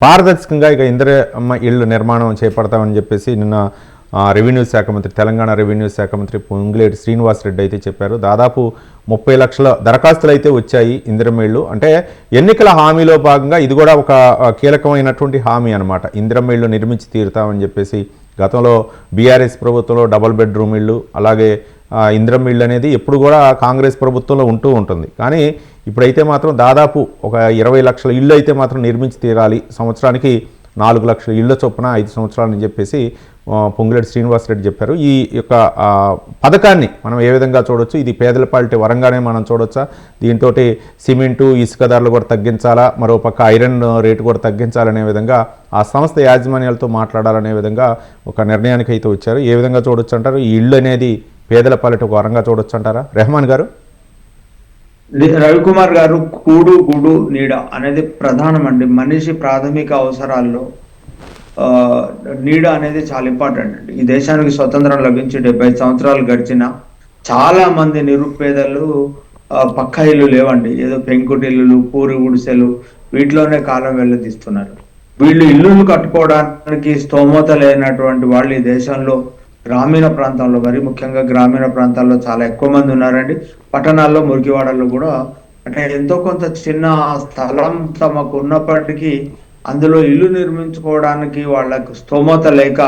పారదర్శకంగా ఇక ఇందిరమ్మ ఇళ్ళు నిర్మాణం చేపడతామని చెప్పేసి నిన్న రెవెన్యూ శాఖ మంత్రి తెలంగాణ రెవెన్యూ శాఖ మంత్రి పొంగులేటి శ్రీనివాసరెడ్డి అయితే చెప్పారు. దాదాపు 30 లక్షల దరఖాస్తులు అయితే వచ్చాయి ఇందిరమ్మ ఇళ్ళు. అంటే ఎన్నికల హామీలో భాగంగా ఇది కూడా ఒక కీలకమైనటువంటి హామీ అనమాట. ఇందిరమ్మ ఇళ్ళు నిర్మించి తీరుతామని చెప్పేసి గతంలో బీఆర్ఎస్ ప్రభుత్వంలో డబుల్ బెడ్రూమ్ ఇళ్ళు, అలాగే ఇందిరమ్మ ఇళ్ళు అనేది ఎప్పుడు కూడా కాంగ్రెస్ ప్రభుత్వంలో ఉంటూ ఉంటుంది. కానీ ఇప్పుడైతే మాత్రం దాదాపు ఒక 20 లక్షల ఇళ్ళు అయితే మాత్రం నిర్మించి తీరాలి, సంవత్సరానికి 4 లక్షల ఇళ్ల చొప్పున 5 సంవత్సరాలని చెప్పేసి పొంగులేటి శ్రీనివాసరెడ్డి చెప్పారు. ఈ యొక్క పథకాన్ని మనం ఏ విధంగా చూడొచ్చు? ఇది పేదల పాలిటీ వరంగానే మనం చూడొచ్చా? దీంతో సిమెంటు ఇసుక ధరలు కూడా తగ్గించాలా, మరోపక్క ఐరన్ రేటు కూడా తగ్గించాలనే విధంగా ఆ సంస్థ యాజమాన్యాలతో మాట్లాడాలనే విధంగా ఒక నిర్ణయానికి అయితే వచ్చారు. ఏ విధంగా చూడొచ్చు అంటారు? ఈ ఇళ్ళు అనేది పేదల పాలిటీ ఒక వరంగా చూడొచ్చు అంటారా రెహమాన్ గారు? రవికుమార్ గారు, కూడు గుడు నీడ అనేది ప్రధానం అండి. మనిషి ప్రాథమిక అవసరాల్లో నీడ అనేది చాలా ఇంపార్టెంట్ అండి. ఈ దేశానికి స్వతంత్రం లభించి 70 సంవత్సరాలు గడిచిన చాలా మంది నిరుపేదలు పక్కా ఇల్లు లేవండి. ఏదో పెంకుటిల్లులు, పూరి గుడిసెలు వీటిలోనే కాలం వెళ్ళదీస్తున్నారు. వీళ్ళు ఇల్లులు కట్టుకోవడానికి స్తోమత లేనటువంటి వాళ్ళు ఈ దేశంలో గ్రామీణ ప్రాంతాల్లో, మరి ముఖ్యంగా గ్రామీణ ప్రాంతాల్లో చాలా ఎక్కువ మంది ఉన్నారండి. పట్టణాల్లో, మురికివాడల్లో కూడా అంటే ఎంతో కొంత చిన్న స్థలం తమకు ఉన్నప్పటికీ అందులో ఇల్లు నిర్మించుకోవడానికి వాళ్ళకు స్తోమత లేక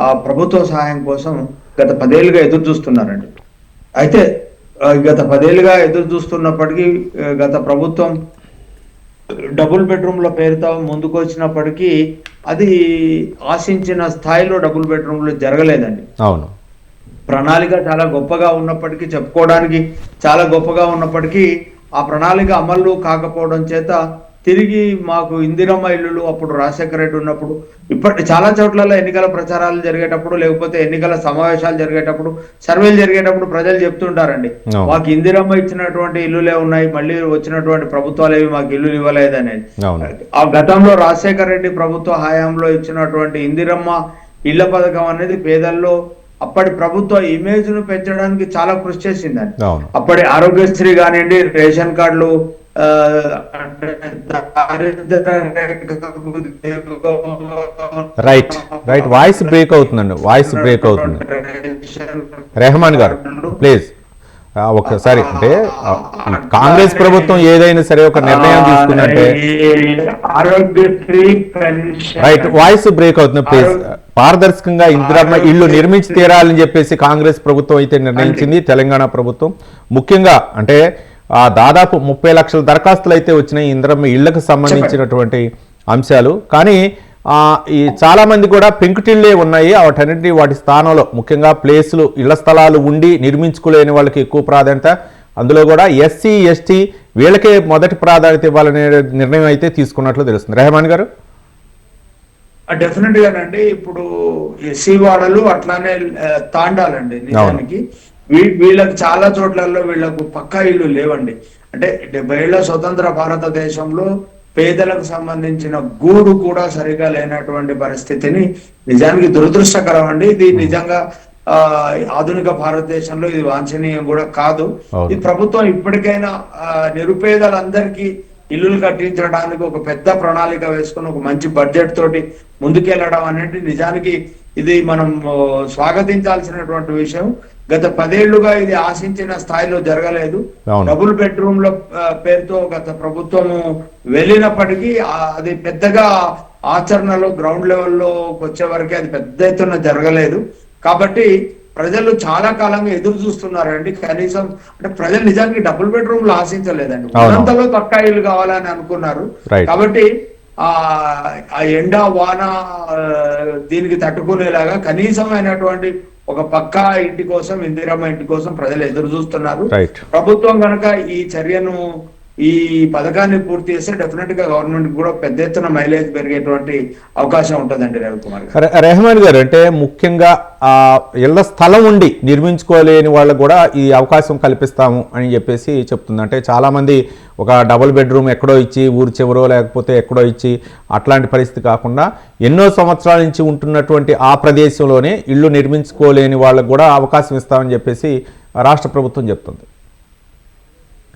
ఆ ప్రభుత్వ సహాయం కోసం గత 10 ఏళ్ళుగా ఎదురు చూస్తున్నారండి. అయితే గత 10 ఏళ్ళుగా ఎదురు చూస్తున్నప్పటికీ గత ప్రభుత్వం డబుల్ బెడ్రూమ్ల పేరుతో ముందుకు వచ్చినప్పటికీ అది ఆశించిన స్థాయిలో డబుల్ బెడ్రూమ్లు జరగలేదండి. అవును, ప్రణాళిక చాలా గొప్పగా ఉన్నప్పటికీ, చెప్పుకోవడానికి చాలా గొప్పగా ఉన్నప్పటికీ ఆ ప్రణాళిక అమలు కాకపోవడం చేత తిరిగి మాకు ఇందిరమ్మ ఇల్లులు అప్పుడు రాజశేఖర రెడ్డి ఉన్నప్పుడు, ఇప్పటి చాలా చోట్లలో ఎన్నికల ప్రచారాలు జరిగేటప్పుడు, లేకపోతే ఎన్నికల సమావేశాలు జరిగేటప్పుడు, సర్వేలు జరిగేటప్పుడు ప్రజలు చెప్తుంటారండి, మాకు ఇందిరమ్మ ఇచ్చినటువంటి ఇల్లులే ఉన్నాయి, మళ్ళీ వచ్చినటువంటి ప్రభుత్వాలు ఏవి మాకు ఇల్లులు ఇవ్వలేదనేది. ఆ గతంలో రాజశేఖర రెడ్డి ప్రభుత్వ హయాంలో ఇచ్చినటువంటి ఇందిరమ్మ ఇళ్ల పథకం అనేది పేదల్లో అప్పటి ప్రభుత్వ ఇమేజ్ ను పెంచడానికి చాలా కృషి చేసిందండి. అప్పటి ఆరోగ్యశ్రీ కానివ్వండి, రేషన్ కార్డులు, రైట్ రైట్ వాయిస్ బ్రేక్ అవుతుందండి, వాయిస్ బ్రేక్ అవుతుంది. రెహమాన్ గారు ప్లీజ్ ఒకసారి, అంటే కాంగ్రెస్ ప్రభుత్వం ఏదైనా సరే ఒక నిర్ణయం తీసుకుందంటే, రైట్ వాయిస్ బ్రేక్ అవుతుంది ప్లీజ్. పారదర్శకంగా ఇందిరమ్మ ఇళ్ళు నిర్మించి తీరాలని చెప్పేసి కాంగ్రెస్ ప్రభుత్వం అయితే నిర్ణయించింది. తెలంగాణ ప్రభుత్వం ముఖ్యంగా అంటే దాదాపు 30 లక్షల దరఖాస్తులు అయితే వచ్చినాయి ఇందిరమ్మ ఇళ్లకు సంబంధించినటువంటి అంశాలు. కానీ ఈ చాలా మంది కూడా పెంకుటిళ్ళే ఉన్నాయి. వాటన్నింటినీ వాటి స్థానంలో ముఖ్యంగా ప్లేసులు, ఇళ్ల స్థలాలు ఉండి నిర్మించుకోలేని వాళ్ళకి ఎక్కువ ప్రాధాన్యత, అందులో కూడా ఎస్సీ ఎస్టీ వీళ్ళకే మొదటి ప్రాధాన్యత ఇవ్వాలనే నిర్ణయం అయితే తీసుకున్నట్లు తెలుస్తుంది. రెహమాన్ గారు? డెఫినెట్ గానండి. ఇప్పుడు ఎస్సీ వాడలు అట్లానే తాండాలండి. నిజానికి వీళ్ళకి చాలా చోట్లలో వీళ్ళకు పక్కా ఇల్లు లేవండి. అంటే 70 ఏళ్ల స్వతంత్ర భారతదేశంలో పేదలకు సంబంధించిన గూడు కూడా సరిగా లేనటువంటి పరిస్థితిని నిజానికి దురదృష్టకరం అండి. ఇది నిజంగా ఆధునిక భారతదేశంలో ఇది వాంఛనీయం కూడా కాదు. ఈ ప్రభుత్వం ఇప్పటికైనా నిరుపేదలందరికీ ఇల్లులు కట్టించడానికి ఒక పెద్ద ప్రణాళిక వేసుకుని ఒక మంచి బడ్జెట్ తోటి ముందుకెళ్లడం అనేది నిజానికి ఇది మనం స్వాగతించాల్సినటువంటి విషయం. గత 10 ఏళ్లుగా ఇది ఆశించిన స్థాయిలో జరగలేదు. డబుల్ బెడ్రూమ్ల పేరుతో గత ప్రభుత్వము వెళ్ళినప్పటికీ అది పెద్దగా ఆచరణలో గ్రౌండ్ లెవెల్లో వచ్చే వరకు అది పెద్ద ఎత్తున జరగలేదు. కాబట్టి ప్రజలు చాలా కాలంగా ఎదురు చూస్తున్నారండి. కనీసం అంటే ప్రజలు నిజానికి డబుల్ బెడ్రూమ్లు ఆశించలేదండి, అంతలో పక్కా ఇల్లు కావాలని అనుకున్నారు. కాబట్టి ఆ ఎండ వాన దీనికి తట్టుకునేలాగా కనీసమైనటువంటి ఒక పక్కా ఇంటి కోసం, ఇందిరమ్మ ఇంటి కోసం ప్రజలు ఎదురు చూస్తున్నారు. ప్రభుత్వం కనుక ఈ చర్యను, ఈ పథకాన్ని పూర్తి చేస్తే డెఫినెట్ గా గవర్నమెంట్ కూడా పెద్ద ఎత్తున మైలేజ్ పెరిగేటువంటి అవకాశం ఉంటుందండి. రవికుమార్ గారు, రెహమాన్ గారు, అంటే ముఖ్యంగా ఇళ్ల స్థలం ఉండి నిర్మించుకోలేని వాళ్ళకు కూడా ఈ అవకాశం కల్పిస్తాము అని చెప్పేసి చెప్తుంది. అంటే చాలామంది ఒక డబుల్ బెడ్రూమ్ ఎక్కడో ఇచ్చి ఊరు చివరో లేకపోతే ఎక్కడో ఇచ్చి అట్లాంటి పరిస్థితి కాకుండా ఎన్నో సంవత్సరాల నుంచి ఉంటున్నటువంటి ఆ ప్రదేశంలోనే ఇళ్ళు నిర్మించుకోలేని వాళ్ళకు కూడా అవకాశం ఇస్తామని చెప్పేసి రాష్ట్ర ప్రభుత్వం చెప్తుంది.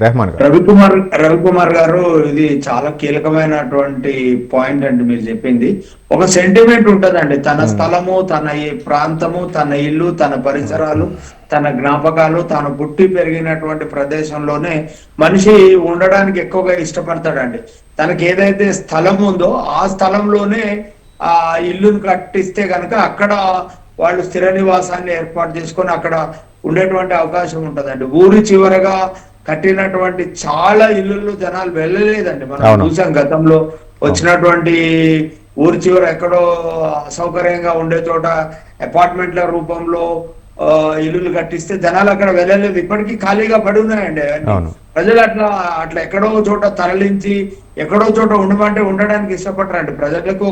రెహమాన్ గారు. రవికుమార్ గారు, ఇది చాలా కీలకమైనటువంటి పాయింట్ అండి మీరు చెప్పింది. ఒక సెంటిమెంట్ ఉంటదండి, తన స్థలము, తన ఈ ప్రాంతము, తన ఇల్లు, తన పరిసరాలు, తన జ్ఞాపకాలు, తాను పుట్టి పెరిగినటువంటి ప్రదేశంలోనే మనిషి ఉండడానికి ఎక్కువగా ఇష్టపడతాడండి. తనకి ఏదైతే స్థలం ఉందో ఆ స్థలంలోనే ఆ ఇల్లును కట్టిస్తే గనక అక్కడ వాళ్ళు స్థిర నివాసాన్ని ఏర్పాటు చేసుకొని అక్కడ ఉండేటువంటి అవకాశం ఉంటదండి. ఊరి చివరగా కట్టినటువంటి చాలా ఇల్లుల్లో జనాలు వెళ్ళలేదండి. మనం చూసాం గతంలో వచ్చినటువంటి ఊరి చివర ఎక్కడో అసౌకర్యంగా ఉండే చోట అపార్ట్మెంట్ల రూపంలో ఇల్లులు కట్టిస్తే జనాలు అక్కడ వెళ్ళలేదు. ఇప్పటికీ ఖాళీగా పడి ఉన్నాయండి. ప్రజలు అట్లా ఎక్కడో చోట తరలించి ఎక్కడో చోట ఉండమంటే ఉండడానికి ఇష్టపడరండి. ప్రజలకు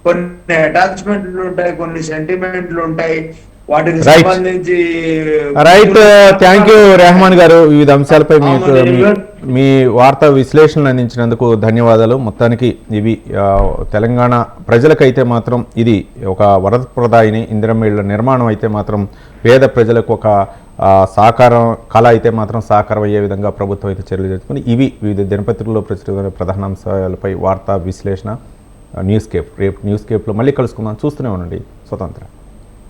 కొన్ని అటాచ్మెంట్లు ఉంటాయి, కొన్ని సెంటిమెంట్లు ఉంటాయి, వాటికి సంబంధించి. రైట్, థ్యాంక్ యూ రెహమాన్ గారు. వివిధ అంశాలపై మీ వార్తా విశ్లేషణలు అందించినందుకు ధన్యవాదాలు. మొత్తానికి ఇవి తెలంగాణ ప్రజలకైతే మాత్రం ఇది ఒక వరప్రదాయిని ఇందిరమ్మ ఇళ్ల నిర్మాణం అయితే మాత్రం పేద ప్రజలకు ఒక సాకారం కళ అయితే మాత్రం సాకారం అయ్యే విధంగా ప్రభుత్వం అయితే చర్యలు చేసుకుని ఇవి వివిధ దినపత్రికల్లో ప్రచురితమైన ప్రధాన అంశాలపై వార్తా విశ్లేషణ న్యూస్ కేప్. రేపు న్యూస్ కేప్లో మళ్ళీ కలుసుకుందాం. చూస్తూనే ఉండండి స్వతంత్ర.